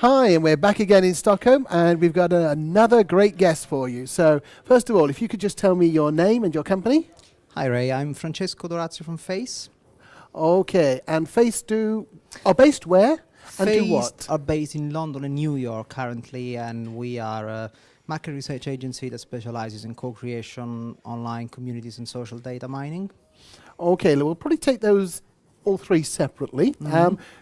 Hi, and we're back again in Stockholm, and we've got another great guest for you. So, first of all, if you could just tell me your name and your company. Hi Ray, I'm Francesco D'Orazio from Face. Okay, and Face are based where and do Face what? are based in London and New York currently, and we are a market research agency that specializes in co-creation, online communities and social data mining. Okay, we'll probably take those all three separately.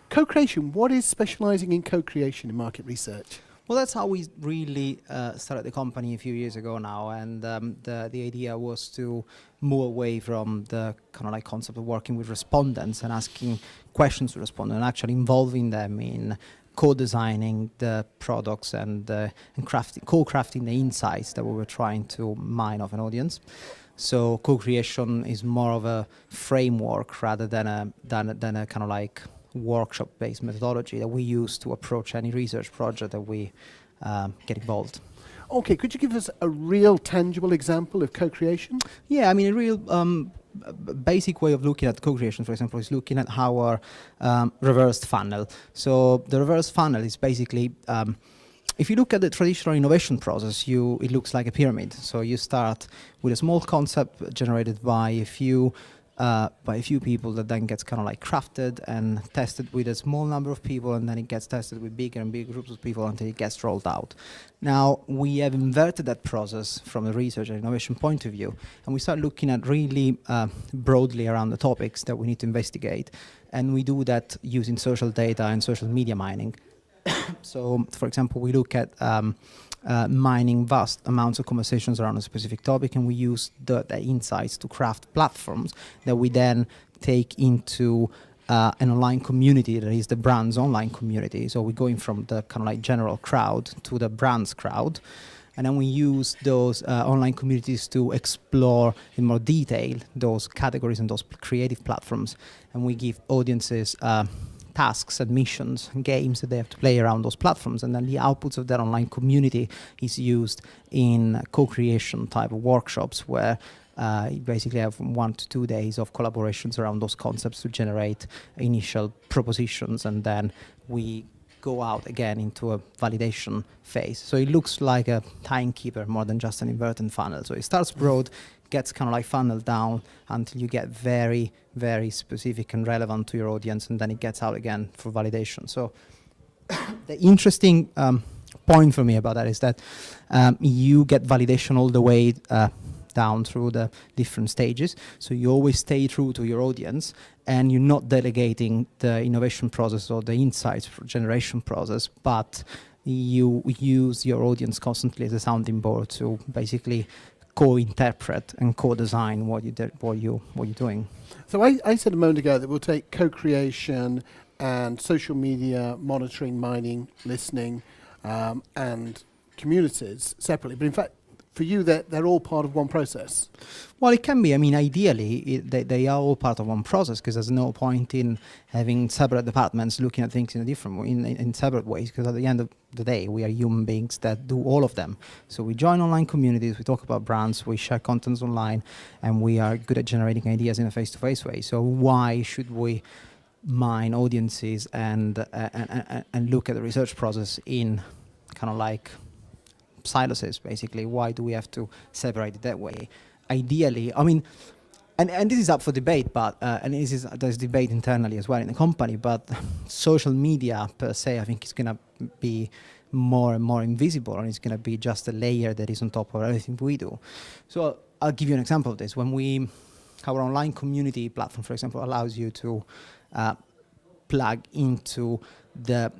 Co-creation, what is specializing in co-creation in market research? Well, that's how we really started the company a few years ago now, and the idea was to move away from the kind of like concept of working with respondents and asking questions to respondents and actually involving them in co-designing the products and co-crafting the insights that we were trying to mine of an audience. So co-creation is more of a framework rather than a kind of like workshop-based methodology that we use to approach any research project that we get involved. Okay, could you give us a real tangible example of co-creation? Yeah, I mean, a real basic way of looking at co-creation, for example, is looking at our reversed funnel. So the reverse funnel is basically, if you look at the traditional innovation process, it looks like a pyramid. So you start with a small concept generated by a few people that then gets kind of like crafted and tested with a small number of people, and then it gets tested with bigger and bigger groups of people until it gets rolled out. Now, we have inverted that process from the research and innovation point of view, and we start looking at really broadly around the topics that we need to investigate, and we do that using social data and social media mining. So, for example, we look at mining vast amounts of conversations around a specific topic, and we use the insights to craft platforms that we then take into an online community that is the brand's online community. So we're going from the kind of like general crowd to the brand's crowd, and then we use those online communities to explore in more detail those categories and those creative platforms, and we give audiences tasks and missions and games that they have to play around those platforms, and then the outputs of that online community is used in co-creation type of workshops where you basically have 1 to 2 days of collaborations around those concepts to generate initial propositions, and then we go out again into a validation phase. So it looks like a timekeeper more than just an inverted funnel. So it starts broad, gets kind of like funneled down until you get very, very specific and relevant to your audience, and then it gets out again for validation. So the interesting point for me about that is that you get validation all the way down through the different stages. So you always stay true to your audience, and you're not delegating the innovation process or the insights generation process, but you use your audience constantly as a sounding board to basically co-interpret and co-design what you're doing. So I said a moment ago that we'll take co-creation and social media monitoring, mining, listening, and communities separately. But in fact, for you, they're all part of one process. Well, it can be. I mean, ideally, they are all part of one process, because there's no point in having separate departments looking at things in a different way, in separate ways, because at the end of the day, we are human beings that do all of them. So we join online communities, we talk about brands, we share contents online, and we are good at generating ideas in a face-to-face way. So why should we mine audiences and look at the research process in kind of like silos, basically? Why do we have to separate it that way? Ideally, I mean, and this is up for debate, but and there's debate internally as well in the company, but social media per se, I think, is going to be more and more invisible, and it's going to be just a layer that is on top of everything we do. So I'll give you an example of this. Our online community platform, for example, allows you to plug into the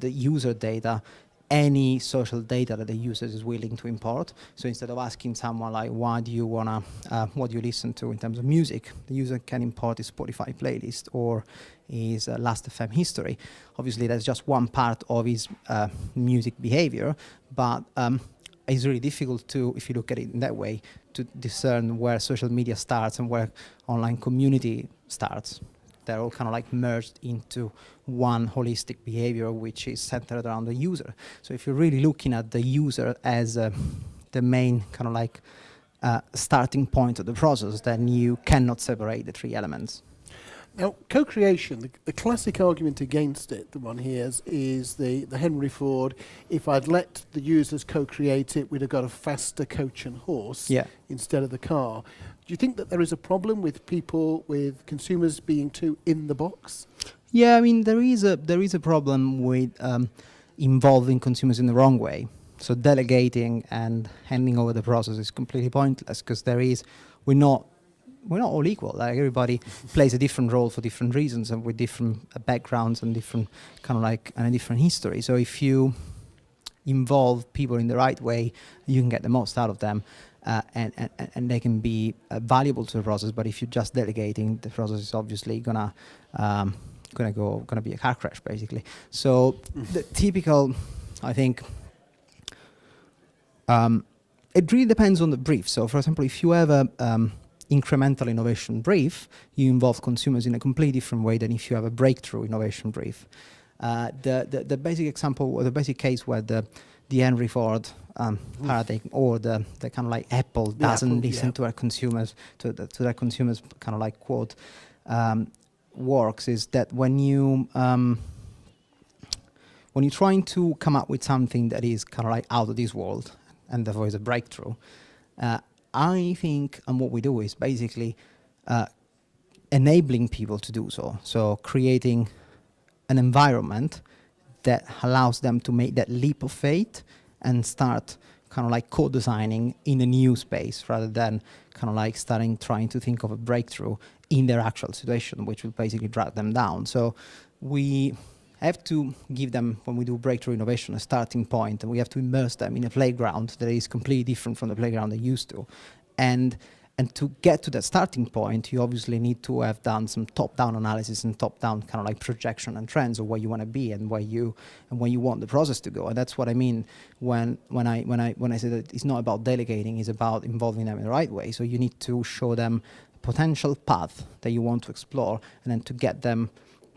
user data any social data that the user is willing to import. So instead of asking someone like, what do you listen to in terms of music, the user can import his Spotify playlist or his Last.fm history. Obviously, that's just one part of his music behavior, but it's really difficult to, if you look at it in that way, to discern where social media starts and where online community starts. They're all kind of like merged into one holistic behavior, which is centered around the user. So if you're really looking at the user as the main kind of like starting point of the process, then you cannot separate the three elements. Now, co-creation, the classic argument against it, the one here is the Henry Ford, if I'd let the users co-create it, we'd have got a faster coach and horse instead of the car. Do you think that there is a problem with consumers being too in the box? Yeah, I mean, there is a problem with involving consumers in the wrong way. So delegating and handing over the process is completely pointless because we're not all equal. Like everybody plays a different role for different reasons and with different backgrounds and different and a different history. So if you involve people in the right way, you can get the most out of them, and they can be valuable to the process. But if you're just delegating, the process is obviously gonna be a car crash basically. So the typical, I think. It really depends on the brief. So, for example, if you have a incremental innovation brief, you involve consumers in a completely different way than if you have a breakthrough innovation brief. The basic example, or the basic case where the Henry Ford paradigm, or the kind of like Apple doesn't listen to their consumers, to their consumers kind of like quote, works is that when you're trying to come up with something that is kind of like out of this world, and therefore is a breakthrough, I think, and what we do is basically enabling people to do so. So creating an environment that allows them to make that leap of faith and start kind of like co-designing in a new space rather than kind of like trying to think of a breakthrough in their actual situation, which will basically drag them down. So we have to give them, when we do breakthrough innovation, a starting point, and we have to immerse them in a playground that is completely different from the playground they're used to. And to get to that starting point, you obviously need to have done some top-down analysis and top-down kind of like projection and trends of where you want to be and where you want the process to go. And that's what I mean when I say that it's not about delegating, it's about involving them in the right way. So you need to show them a potential path that you want to explore, and then to get them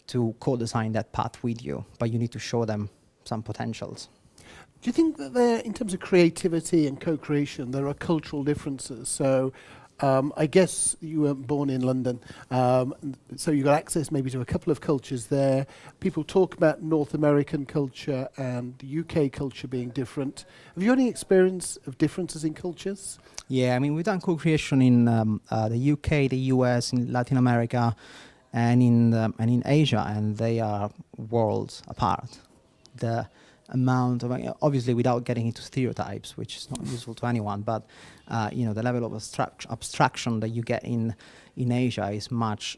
to co-design that path with you, but you need to show them some potentials. Do you think that there, in terms of creativity and co-creation, there are cultural differences? So I guess you weren't born in London, so you got access maybe to a couple of cultures there. People talk about North American culture and the UK culture being different. Have you any experience of differences in cultures? Yeah, I mean, we've done co-creation in the UK, the US, in Latin America, and in Asia, and they are worlds apart. The amount of, obviously without getting into stereotypes, which is not useful to anyone, but the level of abstraction that you get in Asia is much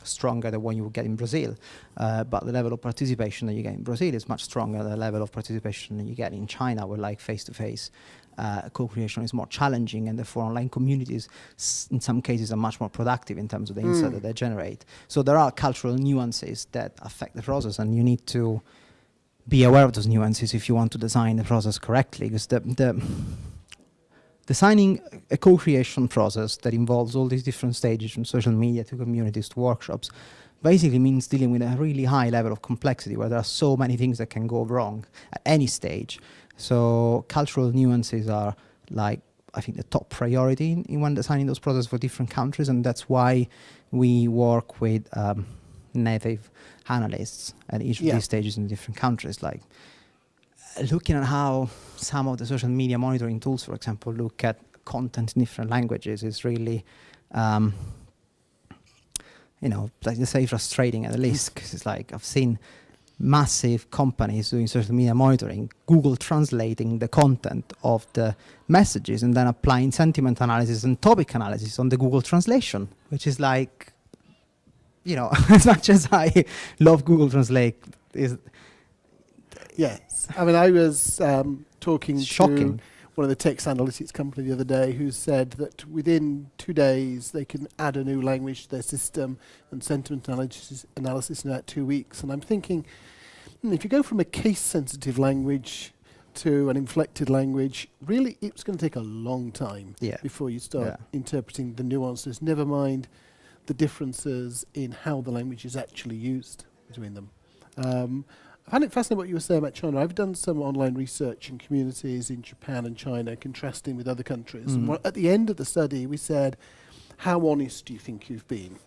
stronger than what you would get in Brazil, but the level of participation that you get in Brazil is much stronger than the level of participation that you get in China, where like face-to-face co-creation is more challenging, and therefore online communities in some cases are much more productive in terms of the insight that they generate. So there are cultural nuances that affect the process, and you need to be aware of those nuances if you want to design the process correctly, because the designing a co-creation process that involves all these different stages, from social media to communities to workshops, basically means dealing with a really high level of complexity where there are so many things that can go wrong at any stage. So cultural nuances are, like, I think, the top priority in when designing those processes for different countries, and that's why we work with native analysts at each of these stages in different countries. Like looking at how some of the social media monitoring tools, for example, look at content in different languages is really, like they say, frustrating at the least, because it's like I've seen massive companies doing social media monitoring, Google translating the content of the messages and then applying sentiment analysis and topic analysis on the Google translation, which is like, as much as I love Google Translate, yes. I mean, I was talking shocking. to one of the text analytics company the other day who said that within 2 days they can add a new language to their system and sentiment analysis in about 2 weeks. And I'm thinking, if you go from a case-sensitive language to an inflected language, really it's going to take a long time before you start interpreting the nuances, never mind the differences in how the language is actually used between them. I find it fascinating what you were saying about China. I've done some online research in communities in Japan and China, contrasting with other countries. And at the end of the study, we said, how honest do you think you've been?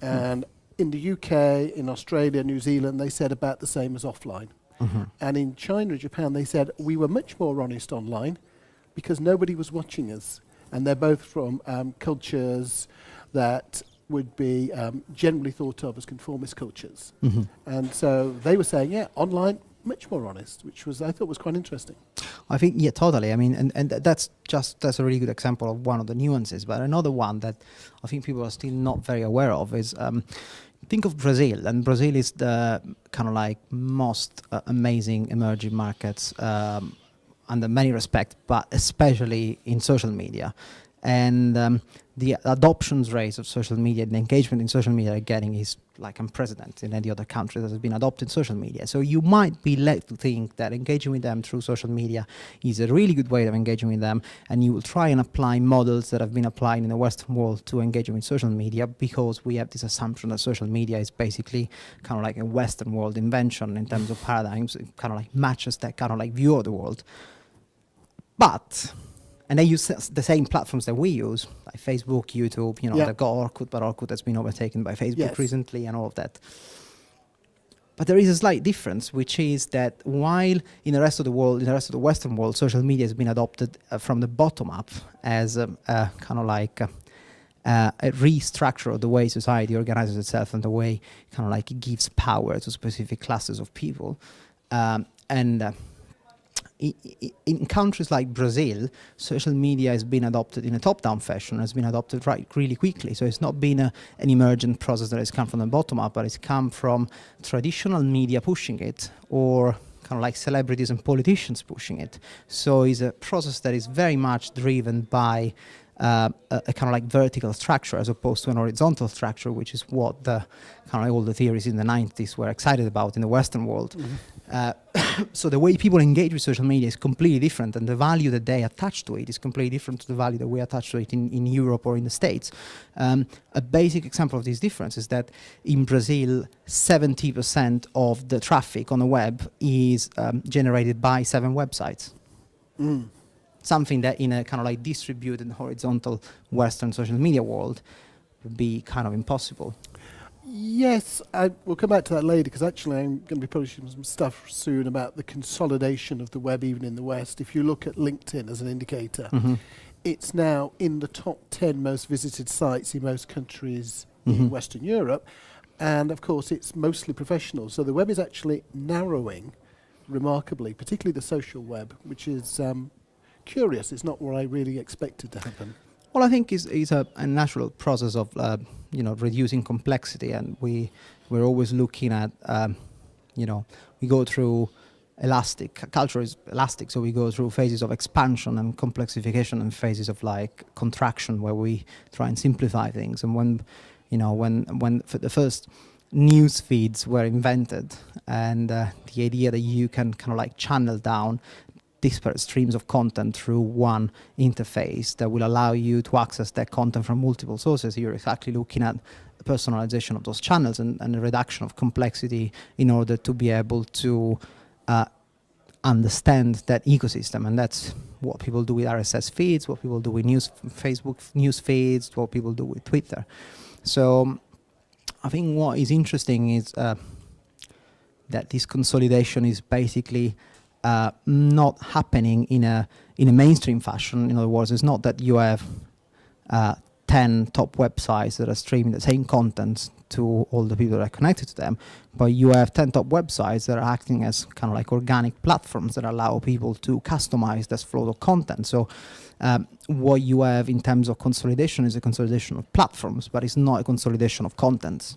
And in the UK, in Australia, New Zealand, they said about the same as offline. And in China and Japan, they said we were much more honest online because nobody was watching us. And they're both from cultures that would be generally thought of as conformist cultures. And so they were saying, yeah, online, much more honest, which was I thought was quite interesting. I think, yeah, totally. I mean, and that's a really good example of one of the nuances. But another one that I think people are still not very aware of is think of Brazil. And Brazil is the kind of like most amazing emerging markets under many respects, but especially in social media. And the adoptions rate of social media, the engagement in social media getting is like unprecedented in any other country that has been adopted social media. So you might be led to think that engaging with them through social media is a really good way of engaging with them, and you will try and apply models that have been applied in the Western world to engaging with social media, because we have this assumption that social media is basically kind of like a Western world invention in terms of paradigms. It kind of like matches that kind of like view of the world. And they use the same platforms that we use, like Facebook, YouTube, they've got Orkut, but Orkut has been overtaken by Facebook recently and all of that. But there is a slight difference, which is that while in the rest of the world, in the rest of the Western world, social media has been adopted from the bottom up as a kind of like a restructure of the way society organizes itself and the way kind of like it gives power to specific classes of people. In countries like Brazil, social media has been adopted in a top-down fashion, has been adopted really quickly. So it's not been an emergent process that has come from the bottom up, but it's come from traditional media pushing it, or kind of like celebrities and politicians pushing it. So it's a process that is very much driven by a kind of like vertical structure as opposed to an horizontal structure, which is what the kind of like all the theories in the 90s were excited about in the Western world. So the way people engage with social media is completely different, and the value that they attach to it is completely different to the value that we attach to it in Europe or in the States. A basic example of this difference is that in Brazil, 70% of the traffic on the web is generated by 7 websites. Something that in a kind of like distributed horizontal Western social media world would be kind of impossible. Yes, we'll come back to that later, because actually I'm going to be publishing some stuff soon about the consolidation of the web even in the West. If you look at LinkedIn as an indicator, it's now in the top 10 most visited sites in most countries in Western Europe. And of course it's mostly professional. So the web is actually narrowing remarkably, particularly the social web, which is curious. It's not what I really expected to happen. Well, I think it's a natural process of reducing complexity, and we're always looking at we go through culture is elastic, so we go through phases of expansion and complexification and phases of like contraction where we try and simplify things. And when the first news feeds were invented, and the idea that you can kind of like channel down disparate streams of content through one interface that will allow you to access that content from multiple sources, you're exactly looking at the personalization of those channels and the reduction of complexity in order to be able to understand that ecosystem. And that's what people do with RSS feeds, what people do with Facebook news feeds, what people do with Twitter. So I think what is interesting is that this consolidation is basically not happening in a mainstream fashion. In other words, it's not that you have 10 top websites that are streaming the same content to all the people that are connected to them, but you have 10 top websites that are acting as kind of like organic platforms that allow people to customize this flow of content. So what you have in terms of consolidation is a consolidation of platforms, but it's not a consolidation of contents.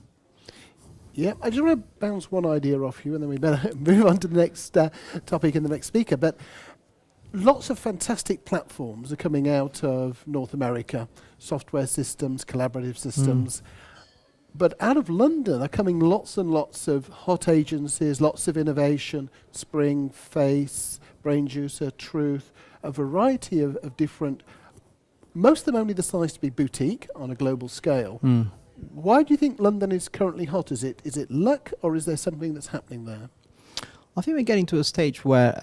Yeah, I just want to bounce one idea off you, and then we better move on to the next topic and the next speaker. But lots of fantastic platforms are coming out of North America, software systems, collaborative systems. But out of London are coming lots and lots of hot agencies, lots of innovation, Spring, Face, Brain Juicer, Truth, a variety of different, most of them only the size to be boutique on a global scale. Why do you think London is currently hot? Is it luck, or is there something that's happening there? I think we're getting to a stage where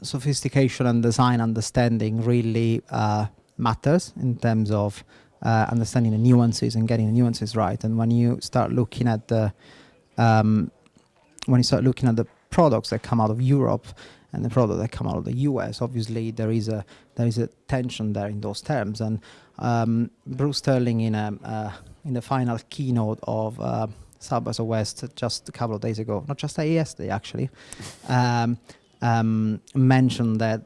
sophistication and design understanding really matters in terms of understanding the nuances and getting the nuances right. And when you start looking at the products that come out of Europe and the products that come out of the US, obviously there is a tension there in those terms. And Bruce Sterling in the final keynote of South by Southwest just a couple of days ago, not just yesterday actually, mentioned that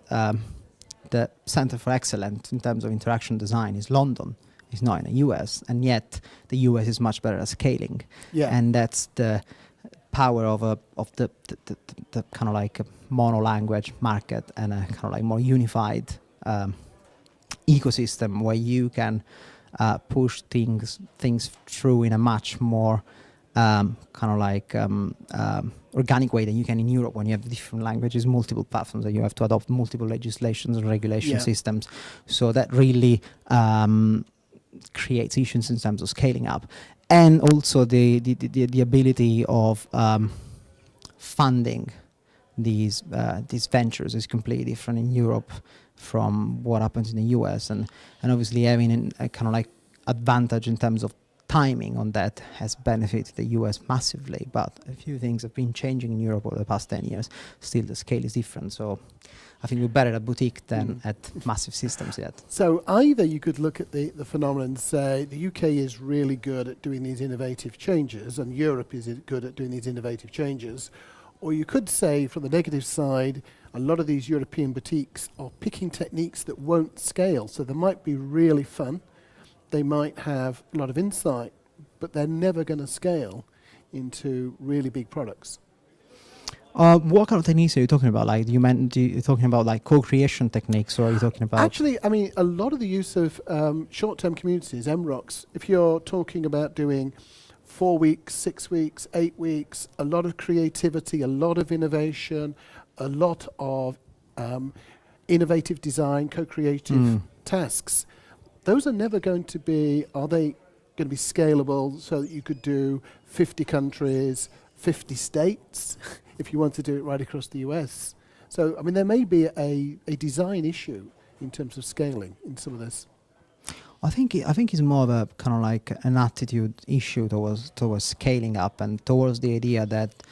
the Center for Excellence in terms of interaction design is London. It's not in the US, and yet the US is much better at scaling. Yeah. And that's the power of the kind of like a mono language market and a kind of like more unified ecosystem where you can push things through in a much more kind of like organic way than you can in Europe when you have different languages, multiple platforms, that you have to adopt multiple legislations and regulation systems. So that really creates issues in terms of scaling up, and also the ability of funding these ventures is completely different in Europe from what happens in the US, and obviously having a kind of like advantage in terms of timing on that has benefited the US massively. But a few things have been changing in Europe over the past 10 years. Still, the scale is different. So I think we're better at boutique than at massive systems yet. So either you could look at the phenomenon and say the UK is really good at doing these innovative changes and Europe is good at doing these innovative changes, or you could say from the negative side, a lot of these European boutiques are picking techniques that won't scale. So they might be really fun, they might have a lot of insight, but they're never going to scale into really big products. What kind of techniques are you talking about? Like you're talking about like co-creation techniques, or are you talking about? Actually, I mean, a lot of the use of short-term communities, MROCs. If you're talking about doing 4 weeks, 6 weeks, 8 weeks, a lot of creativity, a lot of innovation, a lot of innovative design, co-creative tasks. Those are never going to be. Are they going to be scalable so that you could do 50 countries, 50 states? If you want to do it right across the US. So, I mean, there may be a design issue in terms of scaling in some of this. I think it's more of a kind of like an attitude issue towards scaling up and towards the idea that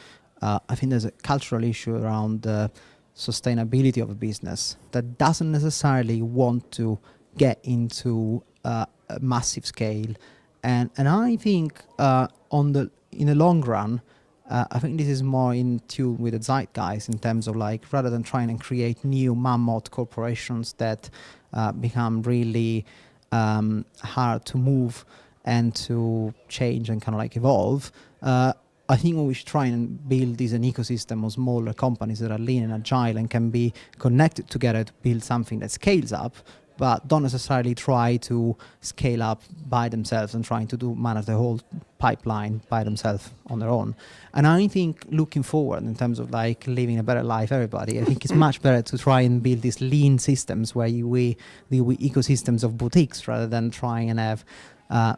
I think there's a cultural issue around the sustainability of a business that doesn't necessarily want to get into a massive scale. And I think in the long run, I think this is more in tune with the zeitgeist in terms of like, rather than trying and create new mammoth corporations that become really hard to move and to change and kind of like evolve, I think we should try and build an ecosystem of smaller companies that are lean and agile and can be connected together to build something that scales up, but don't necessarily try to scale up by themselves and trying to manage the whole pipeline by themselves on their own. And I think looking forward in terms of like living a better life, everybody, I think it's much better to try and build these lean systems where we ecosystems of boutiques rather than trying and have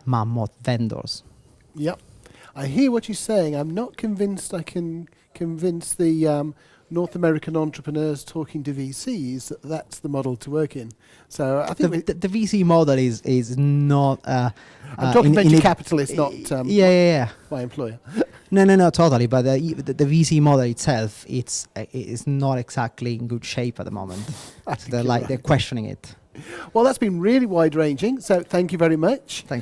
mammoth vendors. Yep. I hear what you're saying. I'm not convinced I can convince the North American entrepreneurs talking to VCs that that's the model to work in. So I think the VC model is not. I'm talking venture capitalists, not my employer. No, totally. But the VC model itself, it's not exactly in good shape at the moment. So they're questioning it. Well, that's been really wide-ranging. So thank you very much. Thank